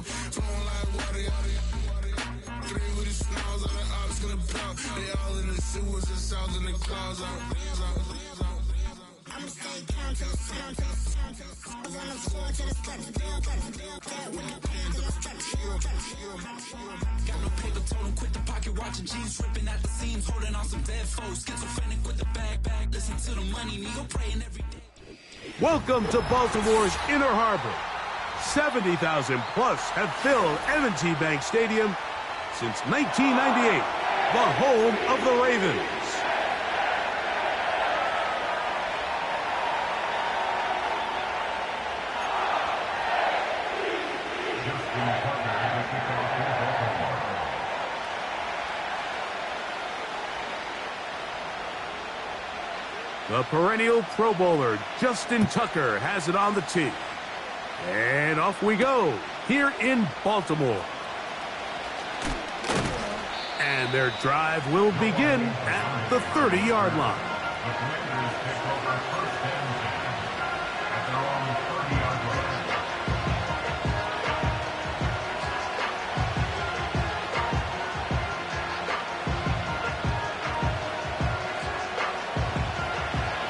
Flowing like water. Three with the snows on the ops gonna blow. They all in the sewers and south in the clouds. I'ma stay calm till the sound. On the floor to the steps. Got no paper, told him quit the pocket watching jeans, ripping at the seams, holding on some dead foes. Schizophrenic with the bag. Listen to the money, nigga praying every day. Welcome to Baltimore's Inner Harbor. 70,000 plus have filled M&T Bank Stadium since 1998, the home of the Ravens. The perennial Pro Bowler, Justin Tucker, has it on the tee. And off we go, here in Baltimore. And their drive will begin at the 30-yard line.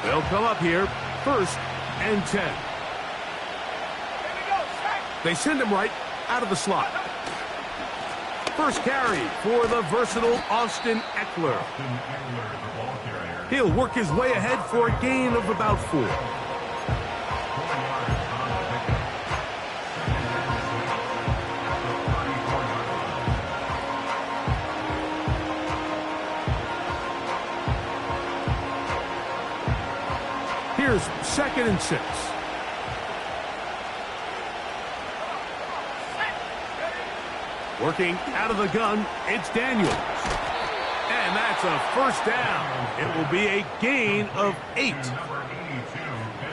They'll come up here, 1st and 10. They send him right out of the slot. First carry for the versatile Austin Eckler. He'll work his way ahead for a gain of about 4. Here's 2nd and 6. Working out of the gun, it's Daniels. And that's a 1st down. It will be a gain of 8.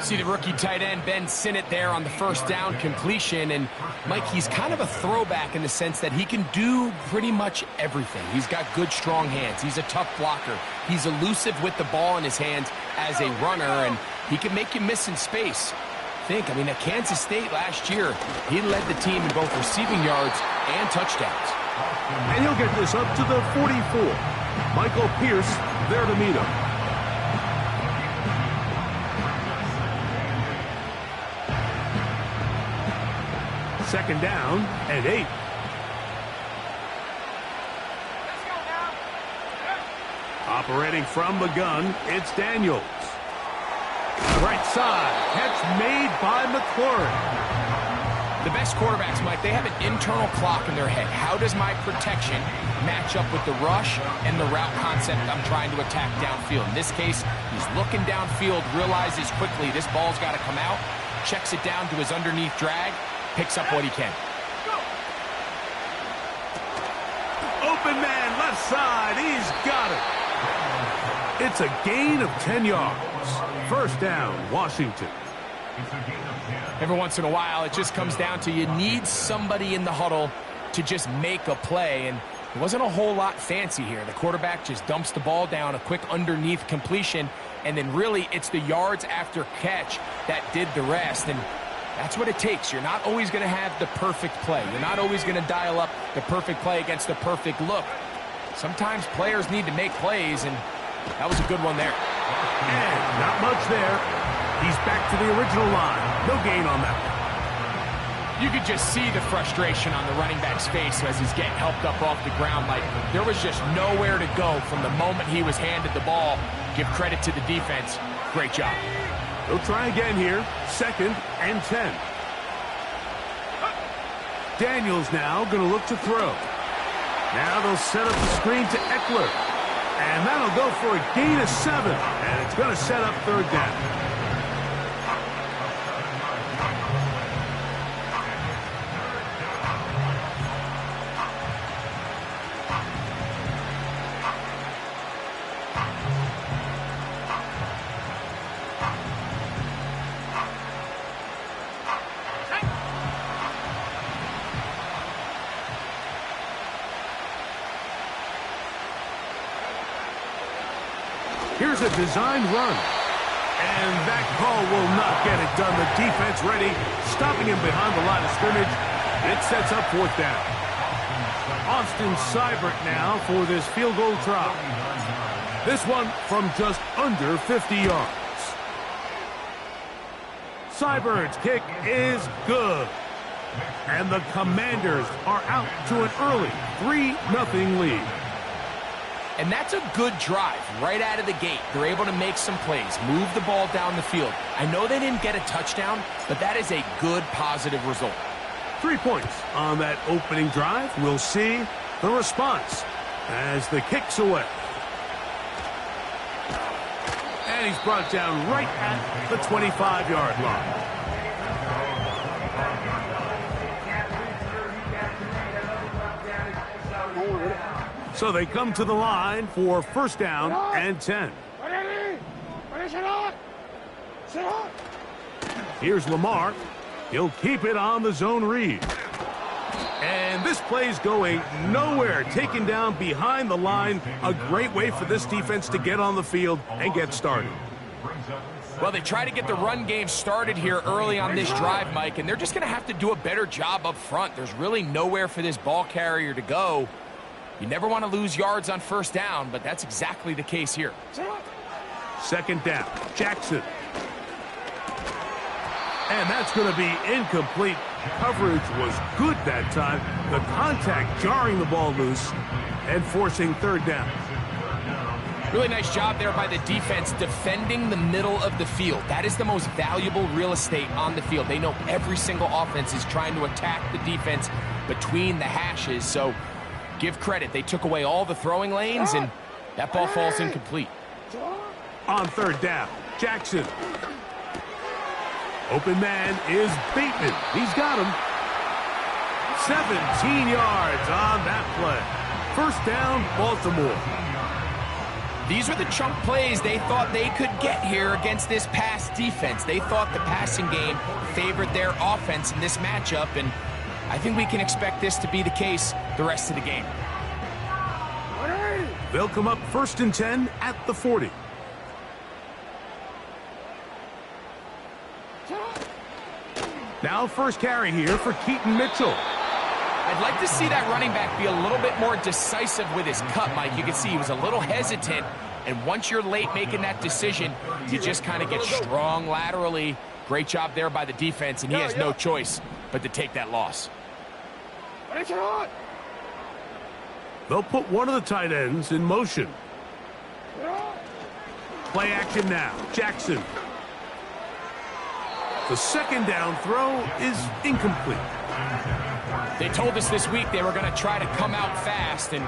See the rookie tight end, Ben Sinnott, there on the 1st down completion. And, Mike, he's kind of a throwback in the sense that he can do pretty much everything. He's got good, strong hands. He's a tough blocker. He's elusive with the ball in his hands as a runner, and he can make you miss in space. I mean, at Kansas State last year, he led the team in both receiving yards and touchdowns. And he'll get this up to the 44. Michael Pierce there to meet him. Second down and 8. Operating from the gun, it's Daniels. Right side, catch made by McLaurin. The best quarterbacks, Mike, they have an internal clock in their head. How does my protection match up with the rush and the route concept I'm trying to attack downfield? In this case, he's looking downfield, realizes quickly this ball's got to come out, checks it down to his underneath drag, picks up what he can. Open man, left side, he's got it. It's a gain of 10 yards. 1st down, Washington. Every once in a while, it just comes down to you need somebody in the huddle to just make a play, and it wasn't a whole lot fancy here. The quarterback just dumps the ball down, a quick underneath completion, and then really it's the yards after catch that did the rest, and that's what it takes. You're not always going to have the perfect play. You're not always going to dial up the perfect play against the perfect look. Sometimes players need to make plays, and that was a good one there. And not much there. He's back to the original line. No gain on that one. You could just see the frustration on the running back's face as he's getting helped up off the ground. Like, there was just nowhere to go from the moment he was handed the ball. Give credit to the defense. Great job. They'll try again here. 2nd and 10. Daniels now going to look to throw. Now they'll set up the screen to Eckler. And that'll go for a gain of 7. And it's going to set up 3rd down. Here's a designed run. And that call will not get it done. The defense ready, stopping him behind the line of scrimmage. It sets up fourth down. Austin Seibert now for this field goal try. This one from just under 50 yards. Seibert's kick is good. And the Commanders are out to an early 3-0 lead. And that's a good drive right out of the gate. They're able to make some plays, move the ball down the field. I know they didn't get a touchdown, but that is a good, positive result. 3 points on that opening drive. We'll see the response as the kick's away. And he's brought down right at the 25-yard line. So they come to the line for first down and 10. Here's Lamar. He'll keep it on the zone read. And this play's going nowhere. Taken down behind the line. A great way for this defense to get on the field and get started. Well, they try to get the run game started here early on this drive, Mike, and they're just going to have to do a better job up front. There's really nowhere for this ball carrier to go. You never want to lose yards on first down, but that's exactly the case here. Second down, Jackson. And that's going to be incomplete. Coverage was good that time. The contact jarring the ball loose and forcing third down. Really nice job there by the defense defending the middle of the field. That is the most valuable real estate on the field. They know every single offense is trying to attack the defense between the hashes, so give credit. They took away all the throwing lanes, and that ball falls incomplete. On third down, Jackson. Open man is Bateman. He's got him. 17 yards on that play. First down, Baltimore. These are the chunk plays they thought they could get here against this pass defense. They thought the passing game favored their offense in this matchup, and I think we can expect this to be the case the rest of the game. They'll come up first and 10 at the 40. Now first carry here for Keaton Mitchell. I'd like to see that running back be a little bit more decisive with his cut, Mike. You can see he was a little hesitant, and once you're late making that decision, you just kind of get strong laterally. Great job there by the defense, and he has no choice but to take that loss. They'll put one of the tight ends in motion. Play action now. Jackson. The second down throw is incomplete. They told us this week they were going to try to come out fast, and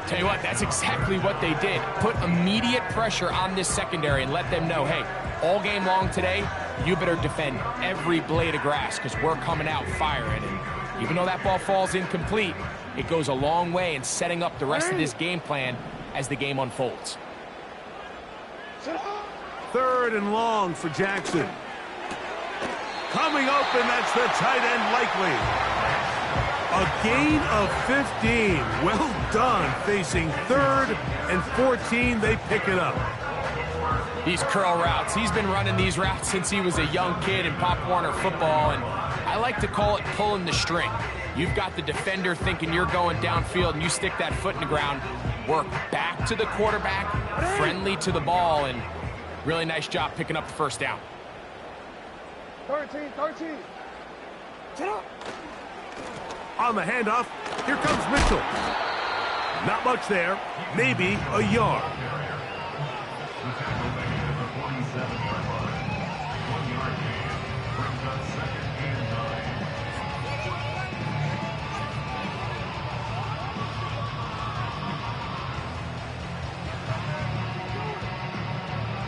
tell you what, that's exactly what they did. Put immediate pressure on this secondary and let them know, hey, all game long today, you better defend every blade of grass because we're coming out firing. And even though that ball falls incomplete, it goes a long way in setting up the rest of this game plan as the game unfolds. Third and long for Jackson. Coming open, that's the tight end likely. A gain of 15. Well done. Facing third and 14, they pick it up. These curl routes. He's been running these routes since he was a young kid in Pop Warner football, and I like to call it pulling the string. You've got the defender thinking you're going downfield, and you stick that foot in the ground, work back to the quarterback, friendly to the ball, and really nice job picking up the first down. 13. On the handoff, here comes Mitchell. Not much there, maybe a yard.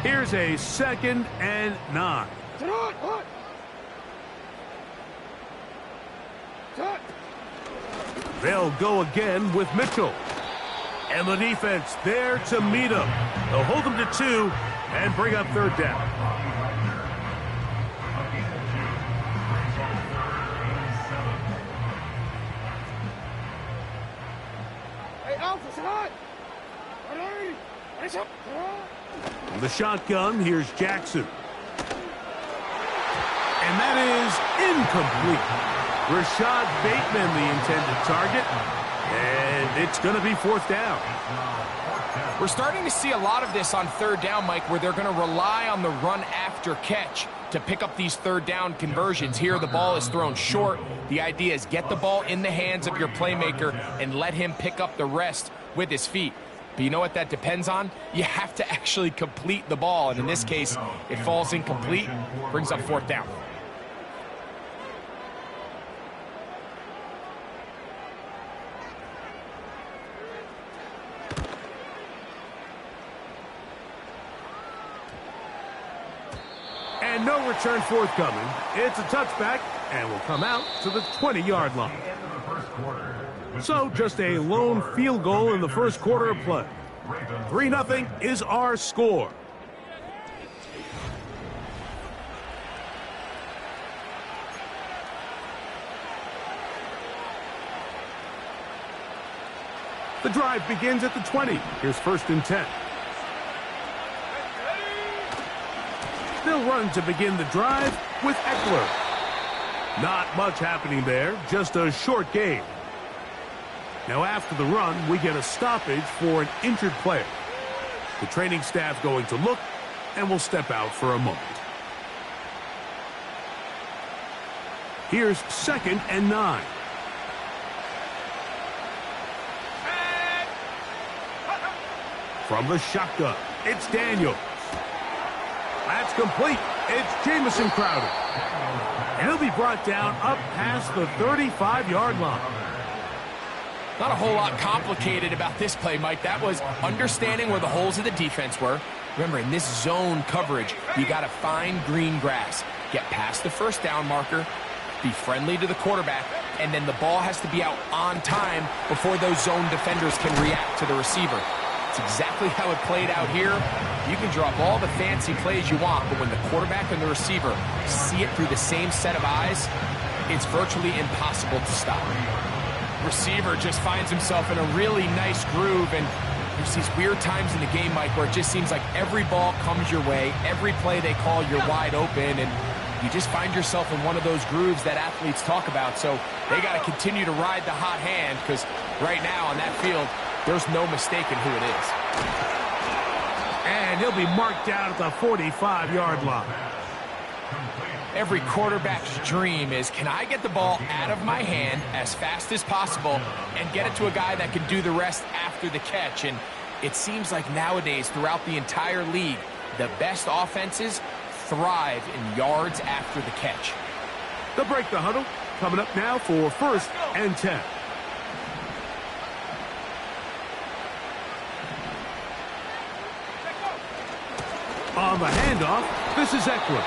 Here's a 2nd and 9. They'll go again with Mitchell. And the defense there to meet him. They'll hold him to 2 and bring up third down. On the shotgun, here's Jackson. And that is incomplete. Rashad Bateman, the intended target. And it's going to be fourth down. We're starting to see a lot of this on third down, Mike, where they're going to rely on the run after catch to pick up these third down conversions. Here, the ball is thrown short. The idea is get the ball in the hands of your playmaker and let him pick up the rest with his feet. But you know what that depends on? You have to actually complete the ball. And in this case, it falls incomplete, brings up fourth down. And no return forthcoming. It's a touchback and will come out to the 20-yard line. So just a lone field goal in the first quarter of play. 3-0 is our score. The drive begins at the 20. Here's 1st and 10. They'll run to begin the drive with Eckler. Not much happening there, just a short gain. Now after the run, we get a stoppage for an injured player. The training staff going to look and will step out for a moment. Here's 2nd and 9. From the shotgun, it's Daniels. That's complete. It's Jamison Crowder. And he'll be brought down up past the 35-yard line. Not a whole lot complicated about this play, Mike. That was understanding where the holes of the defense were. Remember, in this zone coverage, you got to find green grass. Get past the first down marker, be friendly to the quarterback, and then the ball has to be out on time before those zone defenders can react to the receiver. It's exactly how it played out here. You can draw up all the fancy plays you want, but when the quarterback and the receiver see it through the same set of eyes, it's virtually impossible to stop. Receiver just finds himself in a really nice groove, and there's these weird times in the game, Mike, where it just seems like every ball comes your way, every play they call, you're wide open, and you just find yourself in one of those grooves that athletes talk about. So they got to continue to ride the hot hand, because right now on that field, there's no mistaking who it is. And he'll be marked down at the 45-yard line. Every quarterback's dream is, can I get the ball out of my hand as fast as possible and get it to a guy that can do the rest after the catch? And it seems like nowadays, throughout the entire league, the best offenses thrive in yards after the catch. They'll break the huddle. Coming up now for 1st and 10. On the handoff, this is Eckler.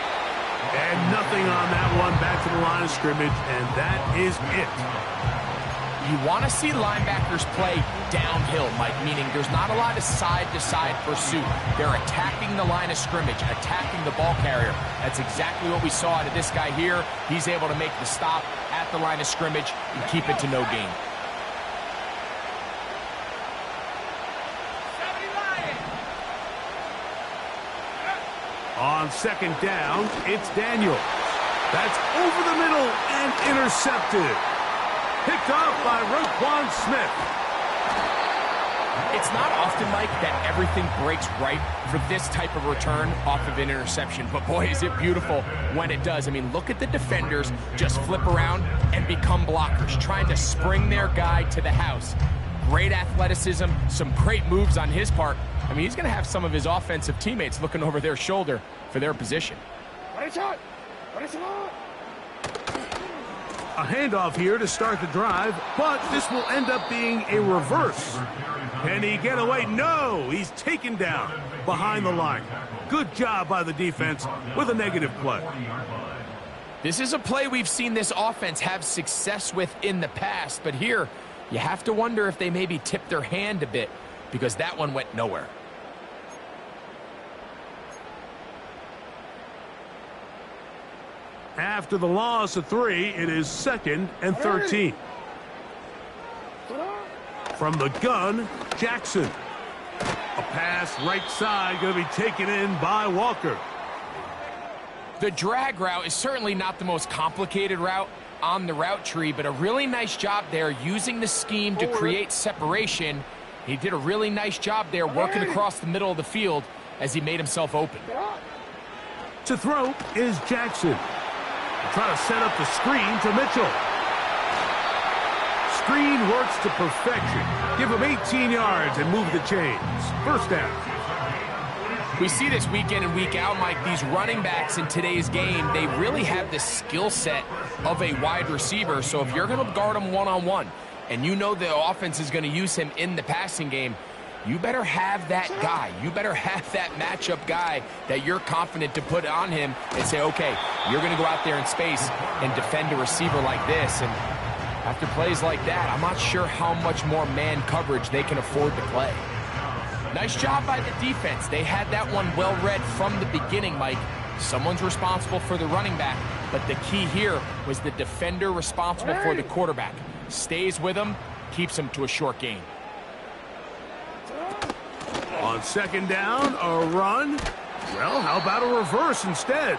And nothing on that one, back to the line of scrimmage, and that is it. You want to see linebackers play downhill, Mike, meaning there's not a lot of side-to-side pursuit. They're attacking the line of scrimmage, attacking the ball carrier. That's exactly what we saw out of this guy here. He's able to make the stop at the line of scrimmage and keep it to no gain. On 2nd down, it's Daniels. That's over the middle and intercepted. Picked off by Roquan Smith. It's not often, Mike, that everything breaks right for this type of return off of an interception. But boy, is it beautiful when it does. I mean, look at the defenders just flip around and become blockers, trying to spring their guy to the house. Great athleticism, some great moves on his part. I mean, he's going to have some of his offensive teammates looking over their shoulder for their position. A handoff here to start the drive, but this will end up being a reverse. Can he get away? No, he's taken down behind the line. Good job by the defense with a negative play. This is a play we've seen this offense have success with in the past, but here you have to wonder if they maybe tipped their hand a bit, because that one went nowhere. After the loss of 3, it is 2nd and 13. From the gun, Jackson. A pass right side going to be taken in by Walker. The drag route is certainly not the most complicated route, on the route tree, but a really nice job there using the scheme to create separation. He did a really nice job there working across the middle of the field as he made himself open. To throw is Jackson. Try to set up the screen to Mitchell. Screen works to perfection. Give him 18 yards and move the chains. First down. We see this week in and week out, Mike, these running backs in today's game, they really have the skill set of a wide receiver. So if you're going to guard him one-on-one and you know the offense is going to use him in the passing game, you better have that guy. You better have that matchup guy that you're confident to put on him and say, okay, you're going to go out there in space and defend a receiver like this. And after plays like that, I'm not sure how much more man coverage they can afford to play. Nice job by the defense. They had that one well read from the beginning, Mike. Someone's responsible for the running back, but the key here was the defender responsible for the quarterback. Stays with him, keeps him to a short gain. On second down, a run. Well, how about a reverse instead?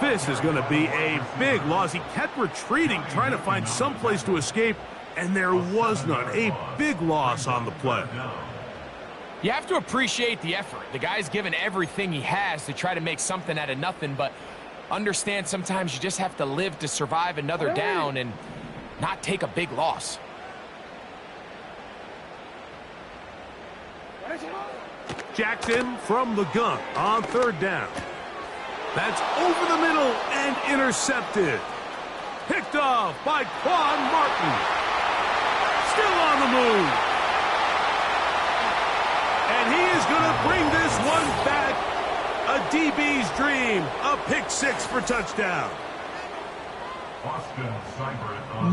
This is going to be a big loss. He kept retreating, trying to find some place to escape, and there was none. A big loss on the play. You have to appreciate the effort. The guy's given everything he has to try to make something out of nothing, but understand sometimes you just have to live to survive another down and not take a big loss. Jackson from the gun on third down. That's over the middle and intercepted. Picked off by Quan Martin. Still on the move. And he is going to bring this one back. A DB's dream. A pick six for touchdown.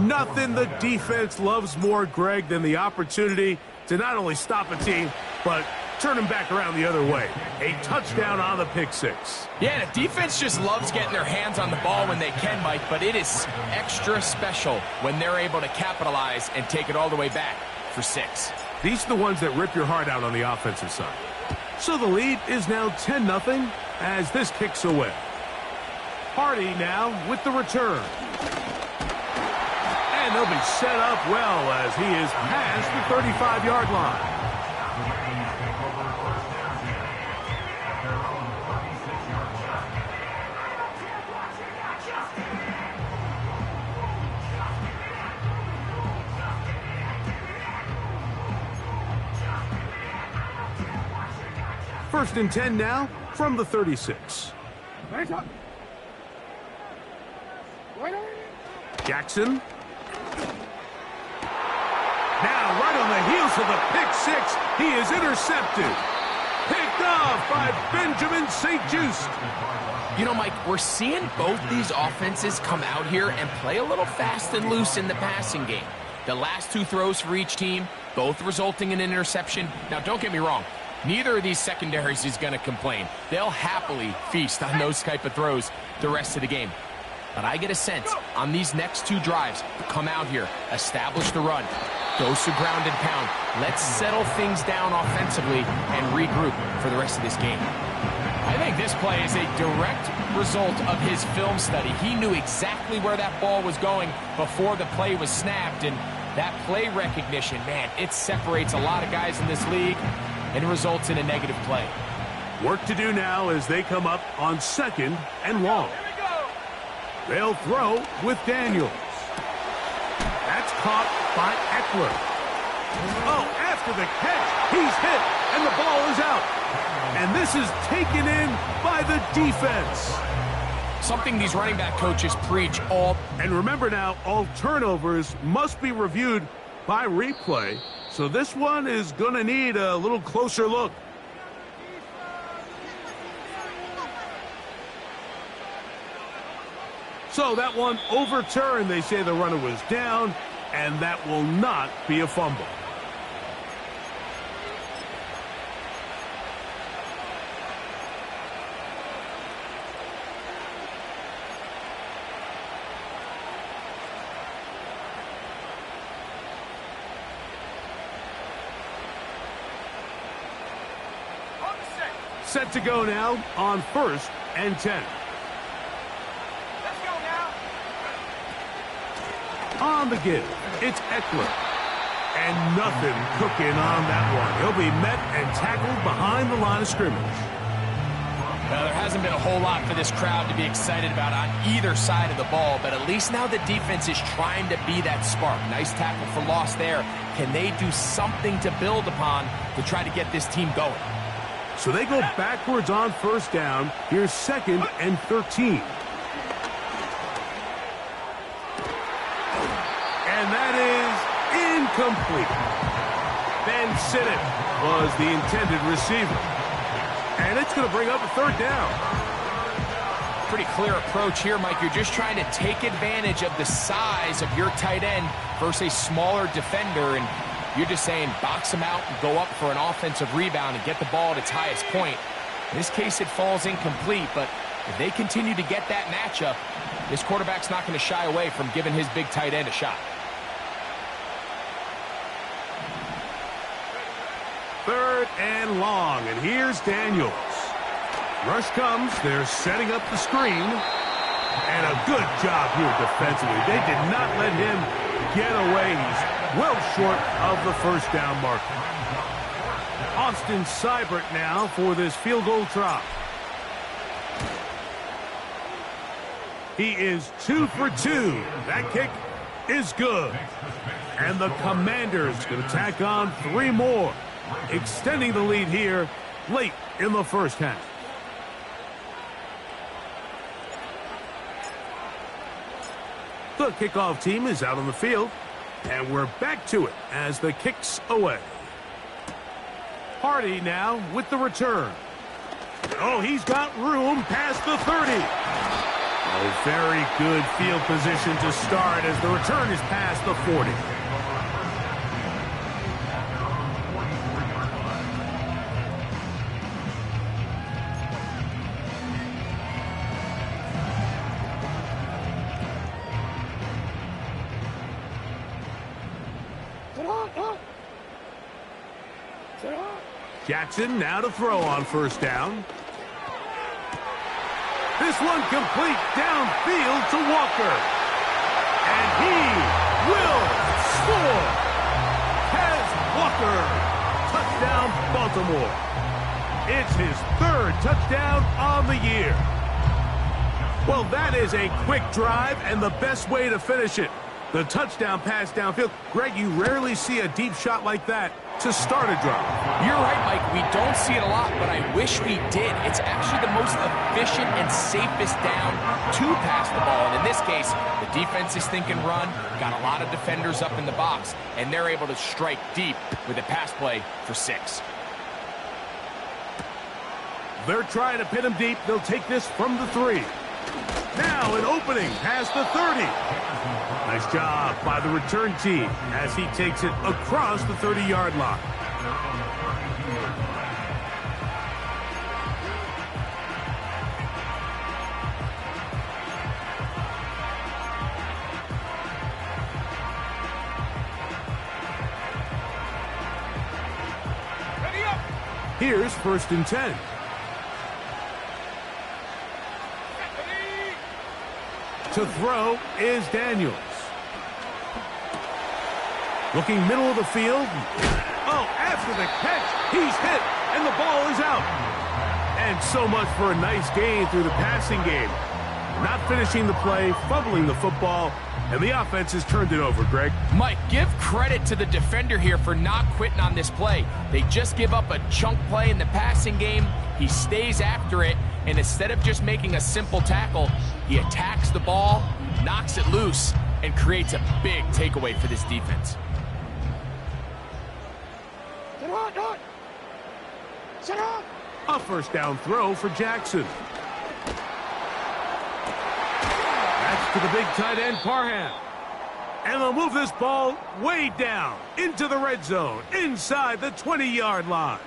Nothing the defense loves more, Greg, than the opportunity to not only stop a team, but turn them back around the other way. A touchdown on the pick six. Yeah, the defense just loves getting their hands on the ball when they can, Mike, but it is extra special when they're able to capitalize and take it all the way back for six. These are the ones that rip your heart out on the offensive side. So the lead is now 10-0 as this kicks away. Hardy now with the return. And they'll be set up well as he is past the 35-yard line. First and 10 now from the 36. Jackson. Now right on the heels of the pick six, he is intercepted. Picked off by Benjamin St-Juste. You know, Mike, we're seeing both these offenses come out here and play a little fast and loose in the passing game. The last two throws for each team, both resulting in an interception. Now, don't get me wrong. Neither of these secondaries is going to complain. They'll happily feast on those type of throws the rest of the game. But I get a sense on these next two drives, come out here, establish the run, dose of ground and pound. Let's settle things down offensively and regroup for the rest of this game. I think this play is a direct result of his film study. He knew exactly where that ball was going before the play was snapped, and that play recognition, man, it separates a lot of guys in this league and results in a negative play. Work to do now as they come up on second and long. They'll throw with Daniels. That's caught by Eckler. Oh, after the catch, he's hit, and the ball is out. And this is taken in by the defense. Something these running back coaches preach all. And remember now, all turnovers must be reviewed by replay. So this one is going to need a little closer look. So that one overturned. They say the runner was down, and that will not be a fumble. Set to go now on first and 10. Let's go now. On the give, it's Eckler. And nothing cooking on that one. He'll be met and tackled behind the line of scrimmage. Well, there hasn't been a whole lot for this crowd to be excited about on either side of the ball, but at least now the defense is trying to be that spark. Nice tackle for loss there. Can they do something to build upon to try to get this team going? So they go backwards on first down. Here's 2nd and 13. And that is incomplete. Ben Sinnott was the intended receiver. And it's going to bring up a 3rd down. Pretty clear approach here, Mike. You're just trying to take advantage of the size of your tight end versus a smaller defender, and you're just saying box him out and go up for an offensive rebound and get the ball at its highest point. In this case, it falls incomplete, but if they continue to get that matchup, this quarterback's not going to shy away from giving his big tight end a shot. 3rd and long, and here's Daniels. Rush comes, they're setting up the screen, and a good job here defensively. They did not let him get away. He's well short of the first down marker. Austin Seibert now for this field goal try. He is 2 for 2. That kick is good. And the Commanders going to tack on 3 more, extending the lead here late in the first half. The kickoff team is out on the field, and we're back to it as the kick's away. Hardy now with the return. Oh, he's got room past the 30. Oh, very good field position to start as the return is past the 40. Jackson now to throw on first down. This one complete downfield to Walker. And he will score. Kaz Walker. Touchdown, Baltimore. It's his 3rd touchdown on the year. Well, that is a quick drive and the best way to finish it. The touchdown pass downfield. Greg, you rarely see a deep shot like that to start a drive. You're right, Mike. We don't see it a lot, but I wish we did. It's actually the most efficient and safest down to pass the ball. And in this case, the defense is thinking run, got a lot of defenders up in the box, and they're able to strike deep with a pass play for 6. They're trying to pin him deep. They'll take this from the 3. Now an opening past the 30. Nice job by the return team as he takes it across the 30-yard line. Here's 1st and 10. To throw is Daniels. Looking middle of the field. Oh, after the catch, he's hit, and the ball is out. And so much for a nice gain through the passing game. Not finishing the play, fumbling the football, and the offense has turned it over, Greg. Mike, give credit to the defender here for not quitting on this play. They just give up a chunk play in the passing game. He stays after it, and instead of just making a simple tackle, he attacks the ball, knocks it loose, and creates a big takeaway for this defense. A first down throw for Jackson. That's to the big tight end, Parham. And they'll move this ball way down into the red zone, inside the 20-yard line.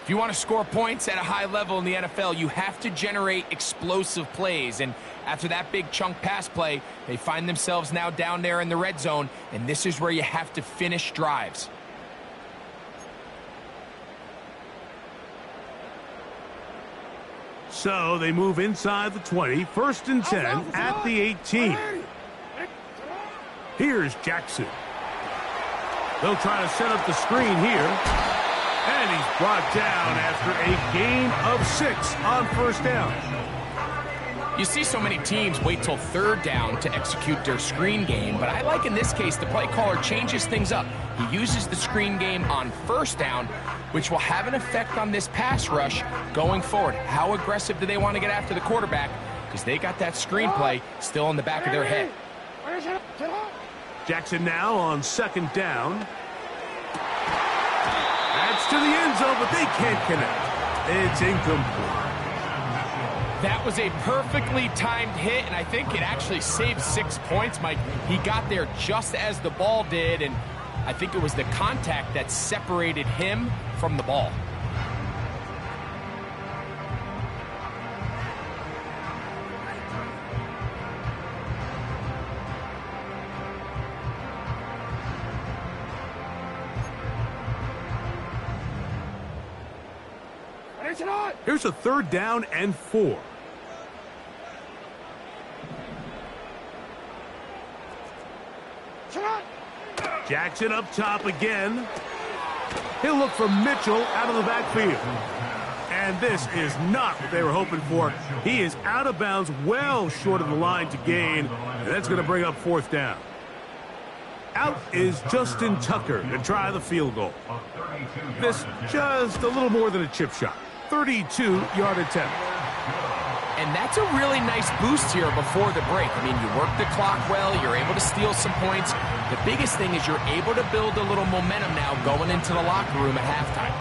If you want to score points at a high level in the NFL, you have to generate explosive plays. And after that big chunk pass play, they find themselves now down there in the red zone, and this is where you have to finish drives. So they move inside the 20, 1st and 10 at the 18. Here's Jackson. They'll try to set up the screen here. And he's brought down after a gain of 6 on first down. You see so many teams wait till third down to execute their screen game, but I like in this case the play caller changes things up. He uses the screen game on first down, which will have an effect on this pass rush going forward. How aggressive do they want to get after the quarterback? Because they got that screenplay still in the back of their head. Jackson now on second down. That's to the end zone, but they can't connect. It's incomplete. That was a perfectly timed hit, and I think it actually saved 6 points, Mike. He got there just as the ball did, and I think it was the contact that separated him from the ball. Here's a third down and 4. Jackson up top again. He'll look for Mitchell out of the backfield. And this is not what they were hoping for. He is out of bounds, well short of the line to gain. And that's going to bring up fourth down. Out is Justin Tucker to try the field goal. This just a little more than a chip shot. 32-yard attempt. And that's a really nice boost here before the break. I mean, you work the clock well, you're able to steal some points. The biggest thing is you're able to build a little momentum now going into the locker room at halftime.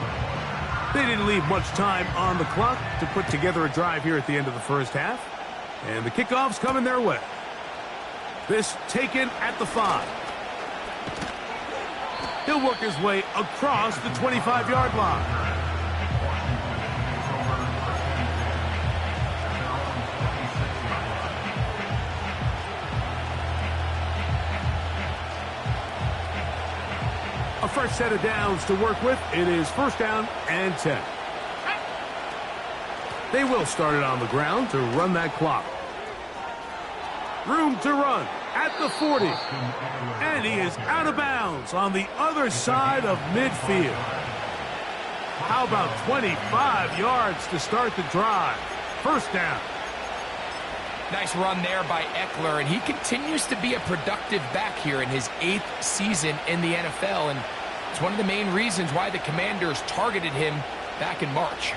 They didn't leave much time on the clock to put together a drive here at the end of the first half. And the kickoff's coming their way. This taken at the 5. He'll work his way across the 25-yard line. A fresh set of downs to work with. It is first down and 10. They will start it on the ground to run that clock. Room to run at the 40. And he is out of bounds on the other side of midfield. How about 25 yards to start the drive? First down. Nice run there by Eckler, and he continues to be a productive back here in his 8th season in the NFL, and it's one of the main reasons why the Commanders targeted him back in March.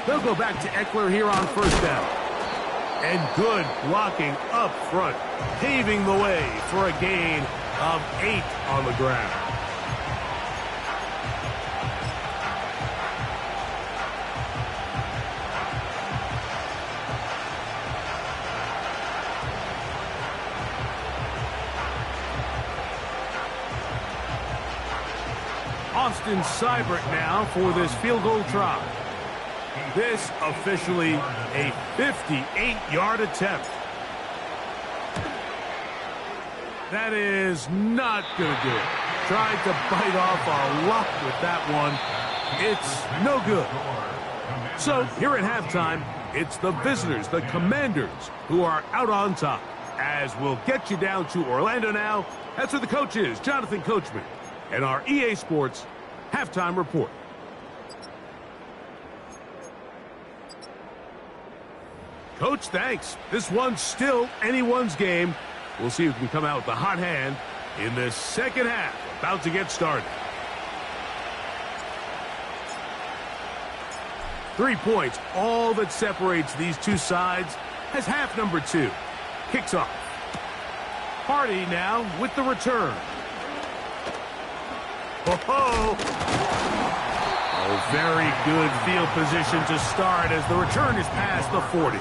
They'll go back to Eckler here on first down. And good blocking up front, paving the way for a gain of 8 on the ground. Austin Seibert now for this field goal try. This officially a 58-yard attempt. That is not going to do it. Tried to bite off a lot with that one. It's no good. So here at halftime, it's the visitors, the Commanders, who are out on top. As we'll get you down to Orlando now. That's where the coach is, Jonathan Coachman, and our EA Sports halftime report. Coach, thanks. This one's still anyone's game. We'll see who can come out with the hot hand in the second half. About to get started. 3 points, all that separates these two sides as half number 2 kicks off. Hardy now with the return. Oh, very good field position to start as the return is past the 40.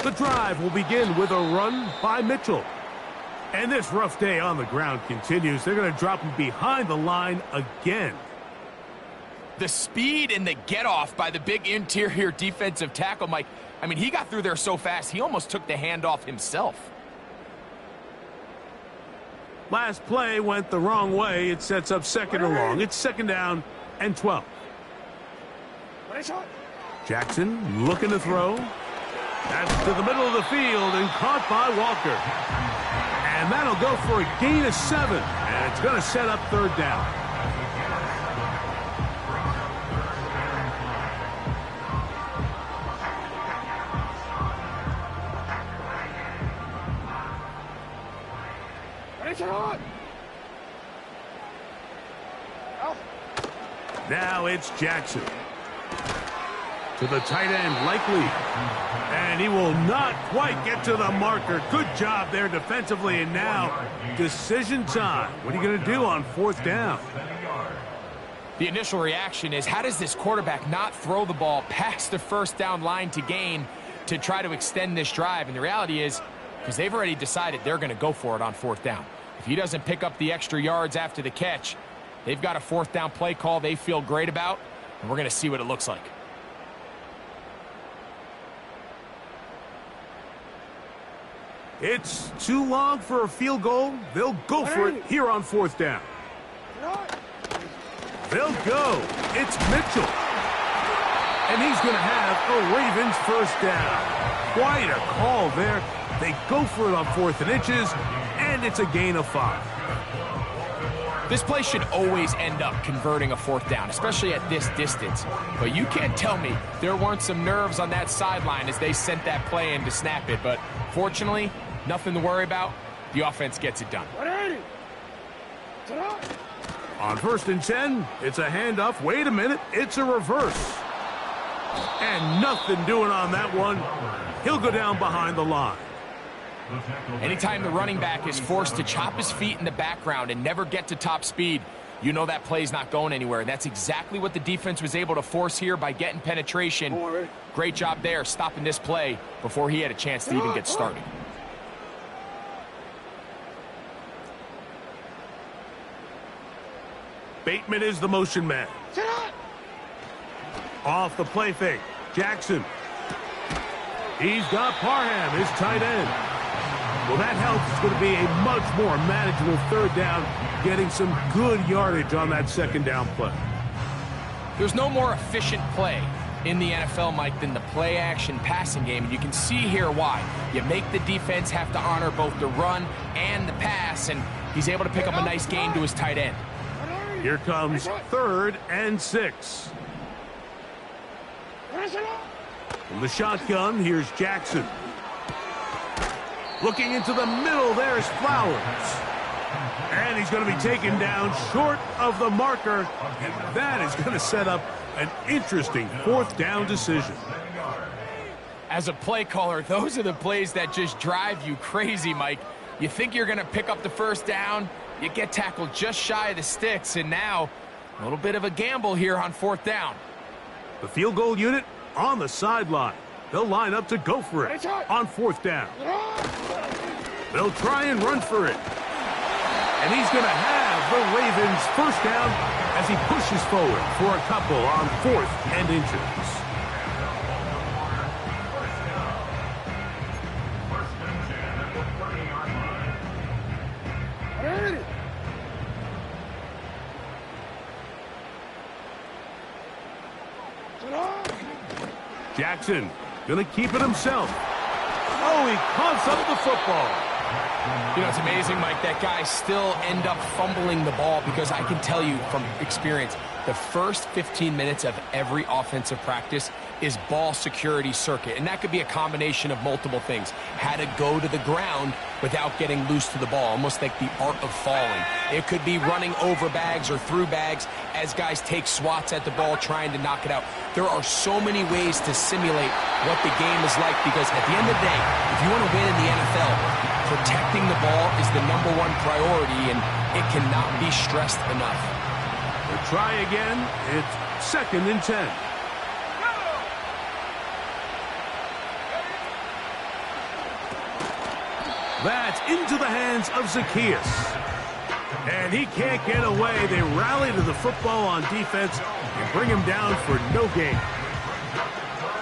The drive will begin with a run by Mitchell. And this rough day on the ground continues. They're going to drop him behind the line again. The speed and the get-off by the big interior defensive tackle, Mike. I mean, he got through there so fast, he almost took the handoff himself. Last play went the wrong way. It sets up second and long. It's second down and 12. Jackson looking to throw. That's to the middle of the field and caught by Walker. And that'll go for a gain of 7. And it's going to set up third down. Now it's Jackson. To the tight end, likely. And he will not quite get to the marker. Good job there defensively. And now, decision time. What are you going to do on fourth down? The initial reaction is, how does this quarterback not throw the ball past the first down line to gain to try to extend this drive? And the reality is, because they've already decided they're going to go for it on fourth down. If he doesn't pick up the extra yards after the catch, they've got a fourth down play call they feel great about, and we're going to see what it looks like. It's too long for a field goal. They'll go for it here on fourth down. They'll go. It's Mitchell. And he's going to have a Ravens first down. Quite a call there. They go for it on 4th and inches, and it's a gain of 5. This play should always end up converting a fourth down, especially at this distance. But you can't tell me there weren't some nerves on that sideline as they sent that play in to snap it. But fortunately, nothing to worry about. The offense gets it done. On 1st and 10, it's a handoff. Wait a minute, it's a reverse. And nothing doing on that one. He'll go down behind the line. Anytime the running back is forced to chop his feet in the background and never get to top speed, you know that play's not going anywhere. And that's exactly what the defense was able to force here by getting penetration. Great job there, stopping this play before he had a chance to even get started. Bateman is the motion man. Off the play fake. Jackson. He's got Parham, his tight end. Well, that helps. It's going to be a much more manageable third down, getting some good yardage on that second down play. There's no more efficient play in the NFL, Mike, than the play-action passing game. And you can see here why. You make the defense have to honor both the run and the pass, and he's able to pick up a nice gain to his tight end. Here comes 3rd and 6. From the shotgun, here's Jackson. Looking into the middle, there's Flowers. And he's going to be taken down short of the marker. And that is going to set up an interesting 4th down decision. As a play caller, those are the plays that just drive you crazy, Mike. You think you're going to pick up the first down, you get tackled just shy of the sticks, and now a little bit of a gamble here on 4th down. The field goal unit on the sideline. They'll line up to go for it on 4th down. They'll try and run for it. And he's going to have the Ravens first down as he pushes forward for a couple on 4th and inches. Jackson gonna keep it himself. Oh, he coughs up the football. You know, it's amazing, Mike, that guys still end up fumbling the ball, because I can tell you from experience, the first 15 minutes of every offensive practice is ball security circuit. And that could be a combination of multiple things. How to go to the ground without getting loose to the ball, almost like the art of falling. It could be running over bags or through bags as guys take swats at the ball trying to knock it out. There are so many ways to simulate what the game is like, because at the end of the day, if you want to win in the NFL, protecting the ball is the #1 priority, and it cannot be stressed enough. We'll try again. It's 2nd and 10. That's into the hands of Zacchaeus. And he can't get away. They rally to the football on defense and bring him down for no gain.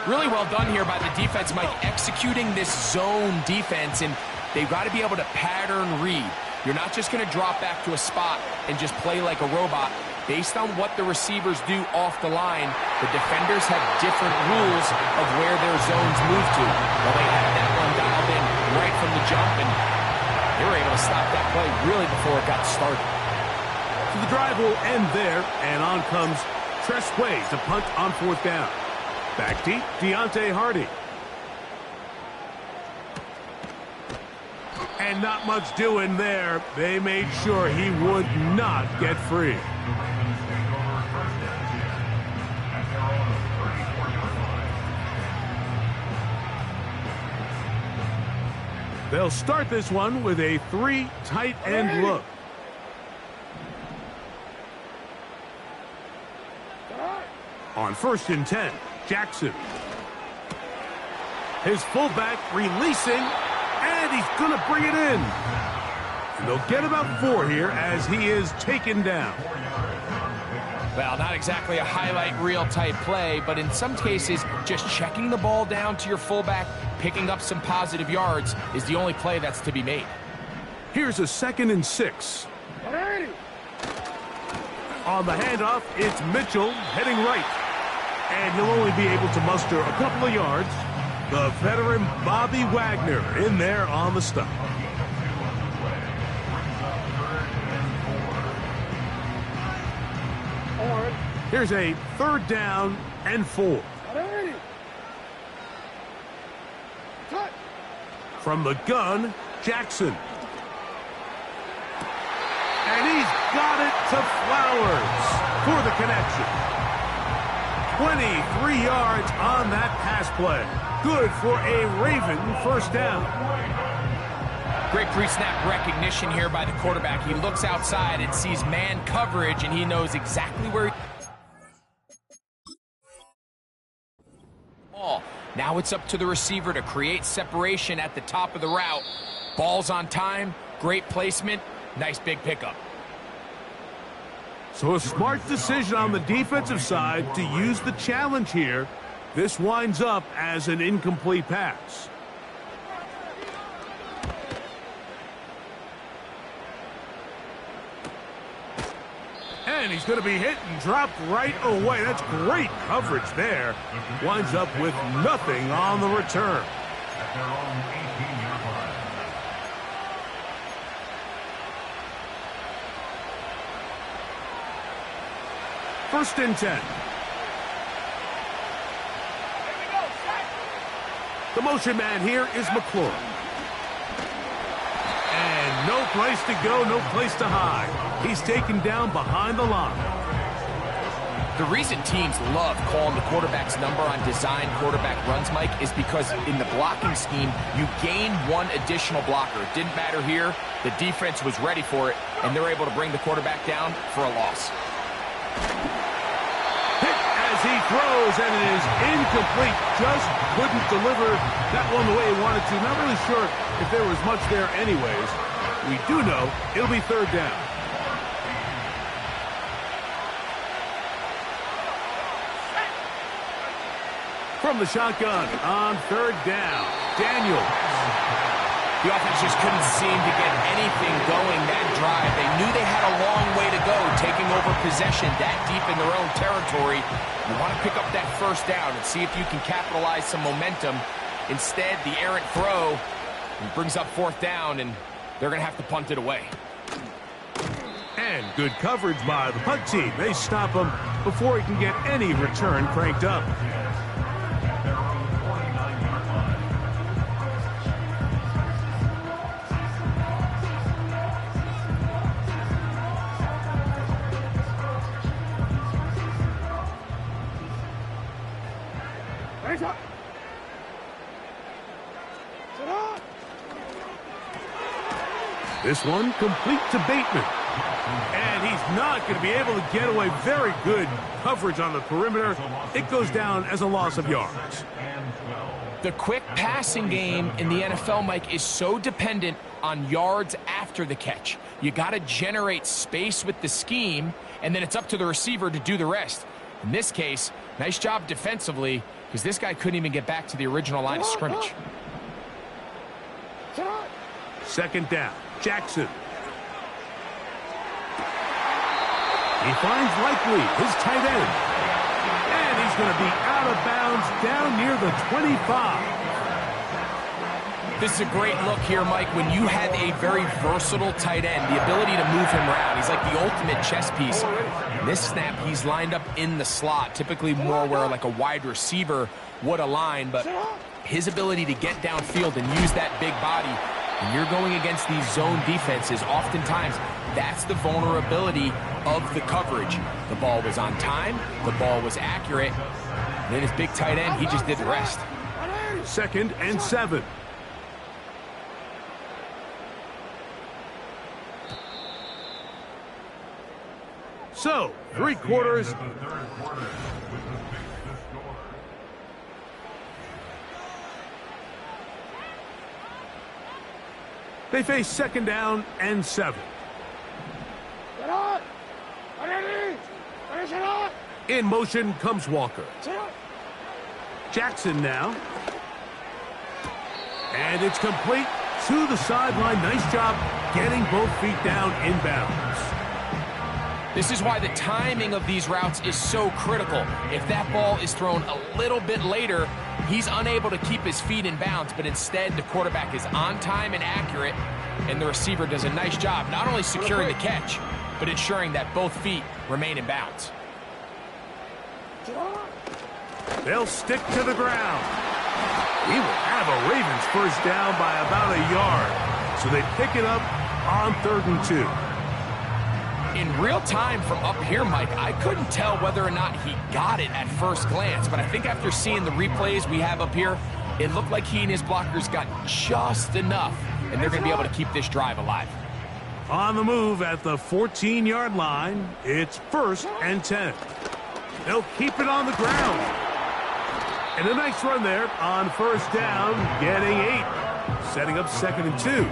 Really well done here by the defense, Mike, executing this zone defense, and they've got to be able to pattern read. You're not just going to drop back to a spot and just play like a robot. Based on what the receivers do off the line, the defenders have different rules of where their zones move to. Well, they had that one dialed in right from the jump, and they were able to stop that play really before it got started. So the drive will end there, and on comes Tressway to punt on 4th down. Back deep, Deontay Hardy. And not much doing there. They made sure he would not get free. They'll start this one with a 3 tight end look. On 1st and 10, Jackson. His fullback releasing, and he's going to bring it in. And they'll get about 4 here as he is taken down. Well, not exactly a highlight reel type play, but in some cases, just checking the ball down to your fullback, picking up some positive yards is the only play that's to be made. Here's a 2nd and 6. On the handoff, it's Mitchell heading right. And he'll only be able to muster a couple of yards. The veteran Bobby Wagner in there on the stop. Here's a 3rd down and 4. From the gun, Jackson. And he's got it to Flowers for the connection. 23 yards on that pass play. Good for a Raven 1st down. Great pre-snap recognition here by the quarterback. He looks outside and sees man coverage, and he knows exactly where he... Now it's up to the receiver to create separation at the top of the route. Ball's on time, great placement, nice big pickup. So a smart decision on the defensive side to use the challenge here. This winds up as an incomplete pass. And he's going to be hit and dropped right away. That's great coverage there. Winds up with nothing on the return. First and 10. The motion man here is McClure. And no place to go, no place to hide. He's taken down behind the line. The reason teams love calling the quarterback's number on design quarterback runs, Mike, is because in the blocking scheme, you gain one additional blocker. It didn't matter here. The defense was ready for it, and they're able to bring the quarterback down for a loss. Hit as he throws, and it is incomplete. Just couldn't deliver that one the way he wanted to. Not really sure if there was much there anyways. We do know it'll be 3rd down. From the shotgun on 3rd down, Daniels. The offense just couldn't seem to get anything going that drive. They knew they had a long way to go, taking over possession that deep in their own territory. You want to pick up that 1st down and see if you can capitalize some momentum. Instead, the errant throw brings up 4th down, and they're going to have to punt it away. And good coverage by the punt team. They stop him before he can get any return cranked up. This one complete to Bateman. And he's not going to be able to get away. Very good coverage on the perimeter. It goes down as a loss of yards. The quick passing game in the NFL, Mike, is so dependent on yards after the catch. You got to generate space with the scheme, and then it's up to the receiver to do the rest. In this case, nice job defensively, because this guy couldn't even get back to the original line of scrimmage. Second down, Jackson. He finds Likely, his tight end. And he's going to be out of bounds down near the 25. This is a great look here, Mike, when you have a very versatile tight end, the ability to move him around. He's like the ultimate chess piece. In this snap, he's lined up in the slot, typically more where like a wide receiver would align, but his ability to get downfield and use that big body, when you're going against these zone defenses, oftentimes that's the vulnerability of the coverage. The ball was on time, the ball was accurate, and then his big tight end, he just did the rest. 2nd and 7. So, 3 quarters. They face 2nd down and 7. In motion comes Walker. Jackson now. And it's complete to the sideline. Nice job getting both feet down inbounds. This is why the timing of these routes is so critical. If that ball is thrown a little bit later, he's unable to keep his feet in bounds, but instead the quarterback is on time and accurate, and the receiver does a nice job not only securing the catch, but ensuring that both feet remain in bounds. They'll stick to the ground. He will have a Ravens first down by about a yard, so they pick it up on 3rd and 2. In real time from up here, Mike, I couldn't tell whether or not he got it at first glance, but I think after seeing the replays we have up here, it looked like he and his blockers got just enough, and they're going to be able to keep this drive alive. On the move at the 14-yard line, it's 1st and 10. They'll keep it on the ground. And a nice run there on 1st down, getting 8, setting up 2nd and 2.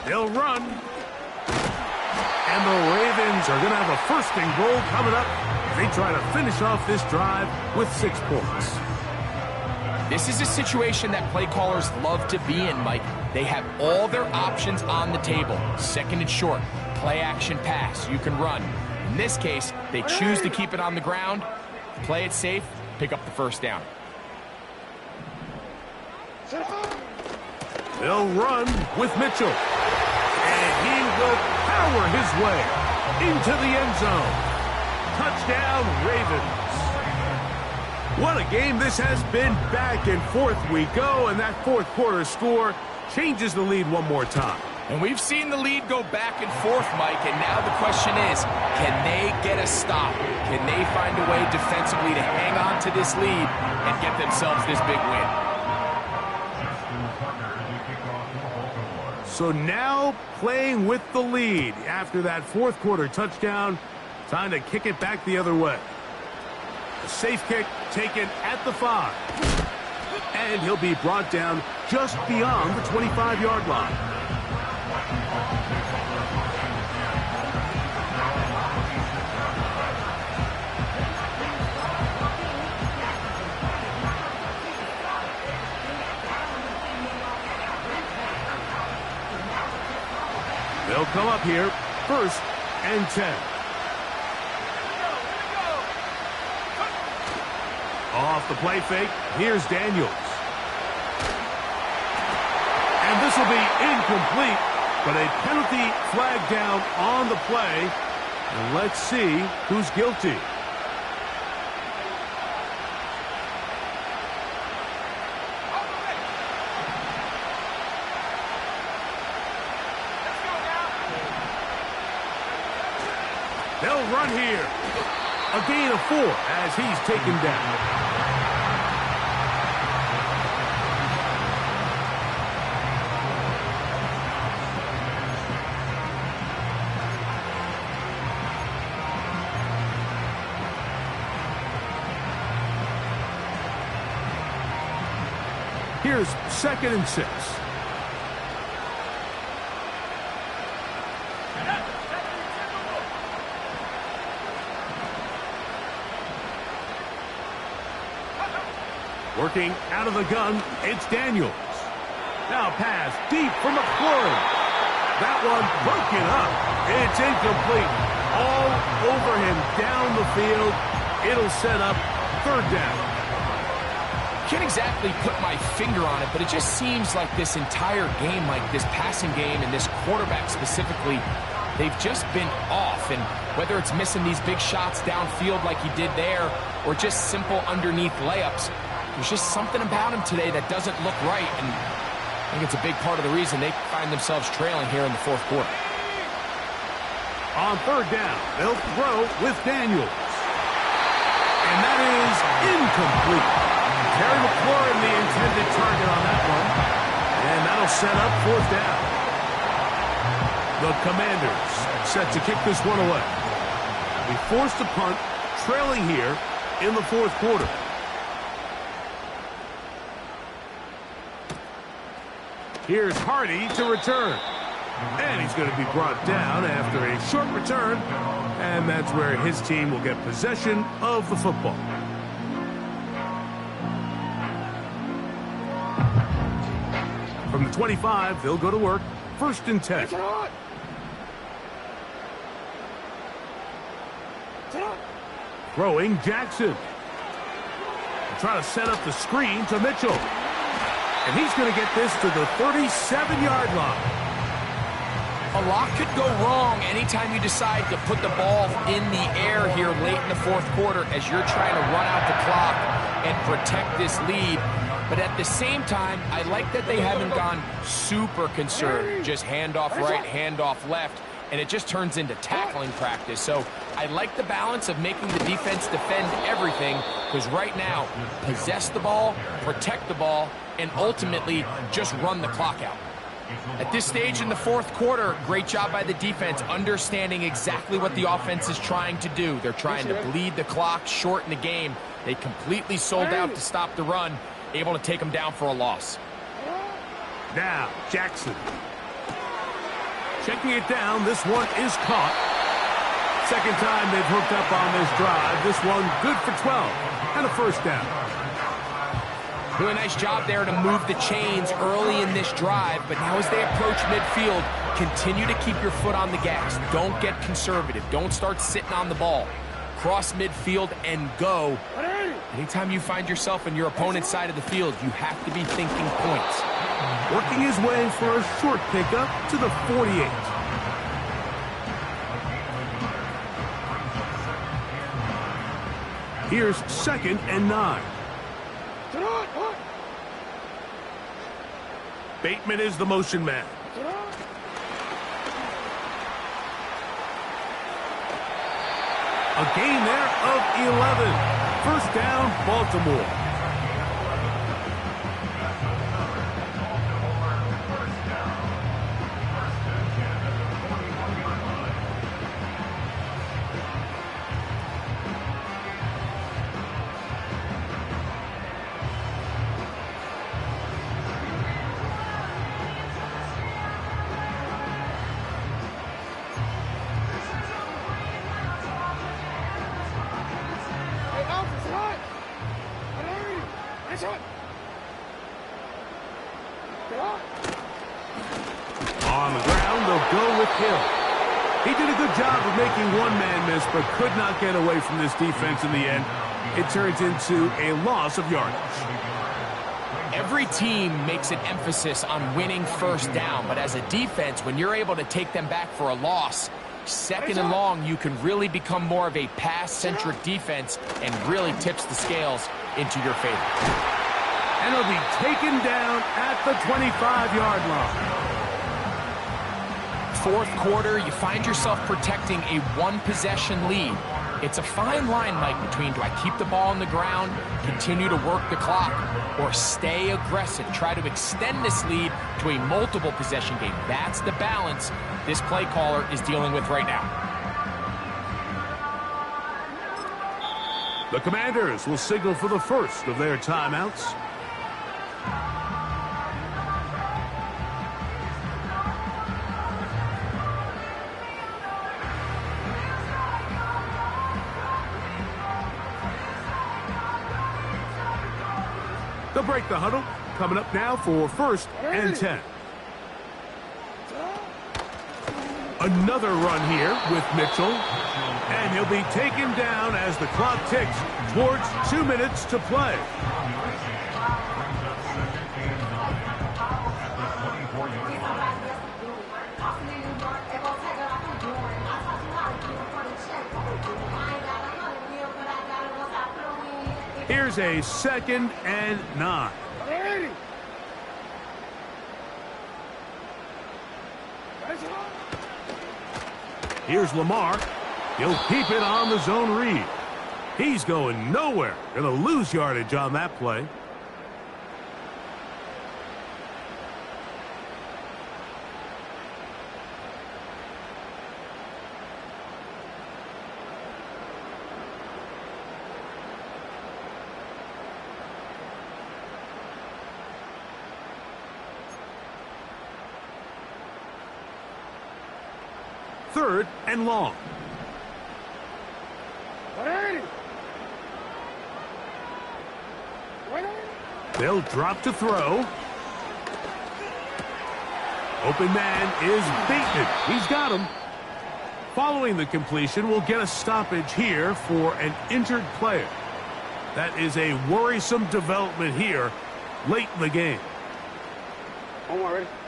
They'll run. And the Ravens are going to have a 1st and goal coming up. They try to finish off this drive with 6 points. This is a situation that play callers love to be in, Mike. They have all their options on the table. 2nd and short, play action pass, you can run. In this case, they choose to keep it on the ground, play it safe, pick up the 1st down. They'll run with Mitchell. And he will power his way into the end zone. Touchdown, Ravens. What a game this has been. Back and forth we go, and that 4th quarter score changes the lead one more time. And we've seen the lead go back and forth, Mike, and now the question is, can they get a stop? Can they find a way defensively to hang on to this lead and get themselves this big win? So now playing with the lead after that 4th quarter touchdown, time to kick it back the other way. A safe kick taken at the 5. And he'll be brought down just beyond the 25-yard line. They'll come up here, 1st and 10. Off the play fake, here's Daniels. And this will be incomplete, but a penalty flag down on the play. And let's see who's guilty. They'll run here. A gain of 4 as he's taken down. Here's 2nd and 6. Working out of the gun, it's Daniels. Now pass deep for McLaurin. That one broken up. It's incomplete. All over him down the field. It'll set up 3rd down. Can't exactly put my finger on it, but it just seems like this entire game, like this passing game and this quarterback specifically, they've just been off. And whether it's missing these big shots downfield like he did there or just simple underneath layups, there's just something about him today that doesn't look right, and I think it's a big part of the reason they find themselves trailing here in the 4th quarter. On 3rd down, they'll throw with Daniels. And that is incomplete. Terry McLaurin, the intended target on that one, and that'll set up 4th down. The Commanders set to kick this one away. We forced a punt, trailing here in the 4th quarter. Here's Hardy to return. And he's going to be brought down after a short return. And that's where his team will get possession of the football. From the 25, they'll go to work. 1st and 10. Throwing Jackson. Try to set up the screen to Mitchell. And he's going to get this to the 37-yard line. A lot could go wrong anytime you decide to put the ball in the air here late in the 4th quarter as you're trying to run out the clock and protect this lead. But at the same time, I like that they haven't gone super conservative. Just handoff right, handoff left, and it just turns into tackling practice. So I like the balance of making the defense defend everything, because right now, possess the ball, protect the ball, and ultimately just run the clock out. At this stage in the 4th quarter, great job by the defense, understanding exactly what the offense is trying to do. They're trying to bleed the clock, shorten the game. They completely sold out to stop the run, able to take them down for a loss. Now, Jackson. Checking it down, this one is caught. 2nd time they've hooked up on this drive. This one good for 12 and a 1st down. Doing a nice job there to move the chains early in this drive, but now as they approach midfield, continue to keep your foot on the gas. Don't get conservative. Don't start sitting on the ball. Cross midfield and go. Anytime you find yourself on your opponent's side of the field, you have to be thinking points. Working his way for a short pickup to the 48. Here's 2nd and 9. Bateman is the motion man. A gain there of 11. 1st down, Baltimore. On the ground, they'll go with Hill. He did a good job of making one man miss, but could not get away from this defense in the end. It turns into a loss of yardage. Every team makes an emphasis on winning 1st down, but as a defense, when you're able to take them back for a loss, 2nd and long, you can really become more of a pass-centric defense and really tips the scales into your favor. And it'll be taken down at the 25-yard line. 4th quarter, you find yourself protecting a 1-possession lead. It's a fine line, Mike, between do I keep the ball on the ground, continue to work the clock, or stay aggressive, try to extend this lead to a multiple possession game. That's the balance this play caller is dealing with right now. The Commanders will signal for the first of their timeouts. They'll break the huddle. Coming up now for 1st and 10. Another run here with Mitchell. And he'll be taken down as the clock ticks towards 2 minutes to play. Here's a 2nd and 9. Here's Lamar. He'll keep it on the zone read. He's going nowhere. Going to lose yardage on that play. Third and long. They'll drop to throw. Open man is beaten. He's got him. Following the completion, we'll get a stoppage here for an injured player. That is a worrisome development here late in the game.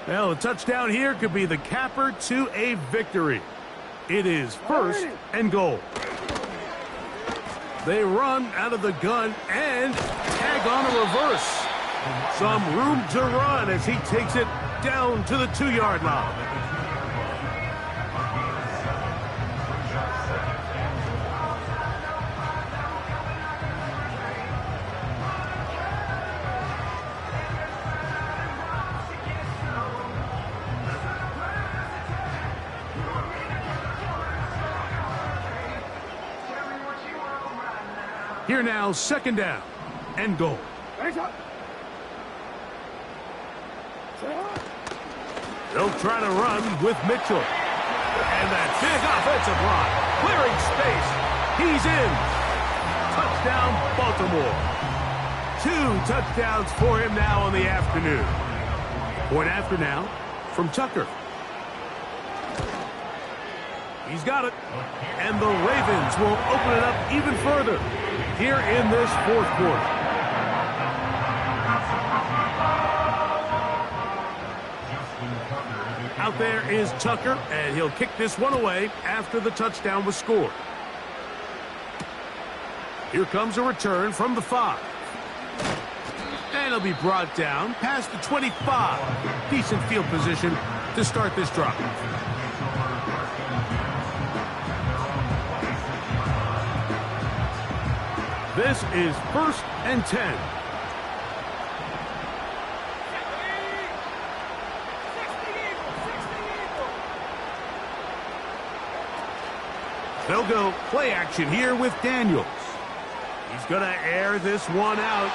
Well, a touchdown here could be the capper to a victory. It is 1st and goal. They run out of the gun and tag on a reverse. Some room to run as he takes it down to the 2-yard line. Here now, 2nd down and goal. They'll try to run with Mitchell. And that big offensive line, clearing space. He's in. Touchdown, Baltimore. 2 touchdowns for him now in the afternoon. Point after now from Tucker. He's got it. And the Ravens will open it up even further here in this 4th quarter. Out there is Tucker, and he'll kick this one away after the touchdown was scored. Here comes a return from the 5. And he'll be brought down past the 25. Decent field position to start this drive. This is 1st and 10. They'll go play action here with Daniels. He's going to air this one out.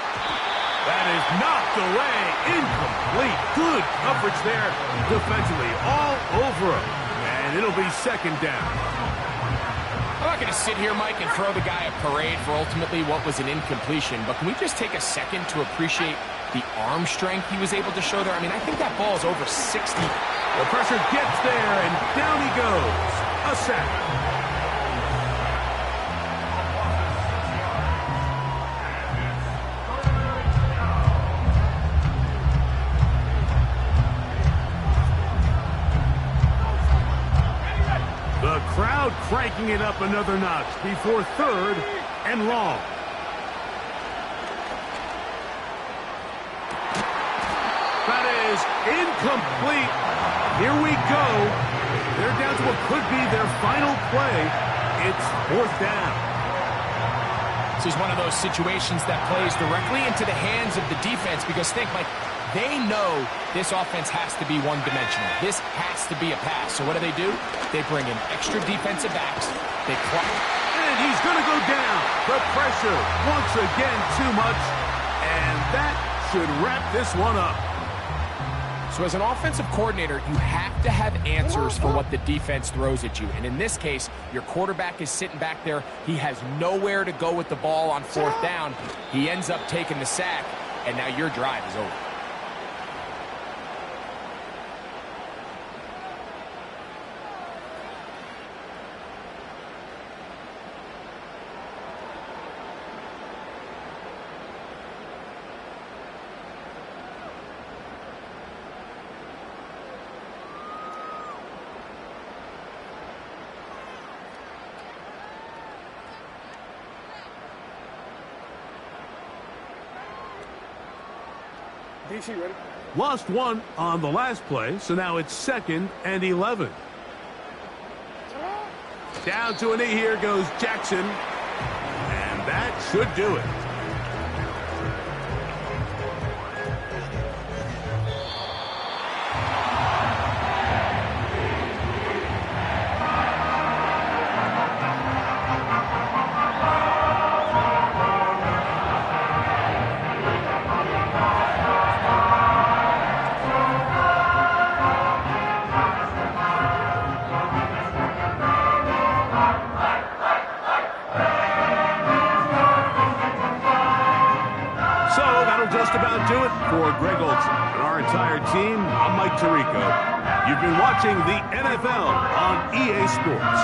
That is knocked away. Incomplete. Good coverage there defensively. All over him. And it'll be 2nd down. I'm not going to sit here, Mike, and throw the guy a parade for ultimately what was an incompletion, but can we just take a second to appreciate the arm strength he was able to show there? I mean, I think that ball is over 60. The pressure gets there, and down he goes. A sack. Crowd cranking it up another notch before 3rd and long. That is incomplete. Here we go. They're down to what could be their final play. It's 4th down. This is one of those situations that plays directly into the hands of the defense because think, Mike, they know this offense has to be one-dimensional. This has to be a pass. So what do? They bring in extra defensive backs. They clock. And he's going to go down. The pressure once again too much. And that should wrap this one up. So as an offensive coordinator, you have to have answers for what the defense throws at you. And in this case, your quarterback is sitting back there. He has nowhere to go with the ball on 4th down. He ends up taking the sack, and now your drive is over. DC, ready? Lost one on the last play, so now it's 2nd and 11. Down to a knee here goes Jackson, and that should do it. Just about do it for Greg Olson and our entire team. I'm Mike Tirico. You've been watching the NFL on EA Sports.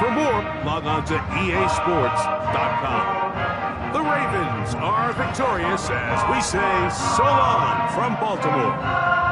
For more, log on to easports.com. The Ravens are victorious as we say so long from Baltimore.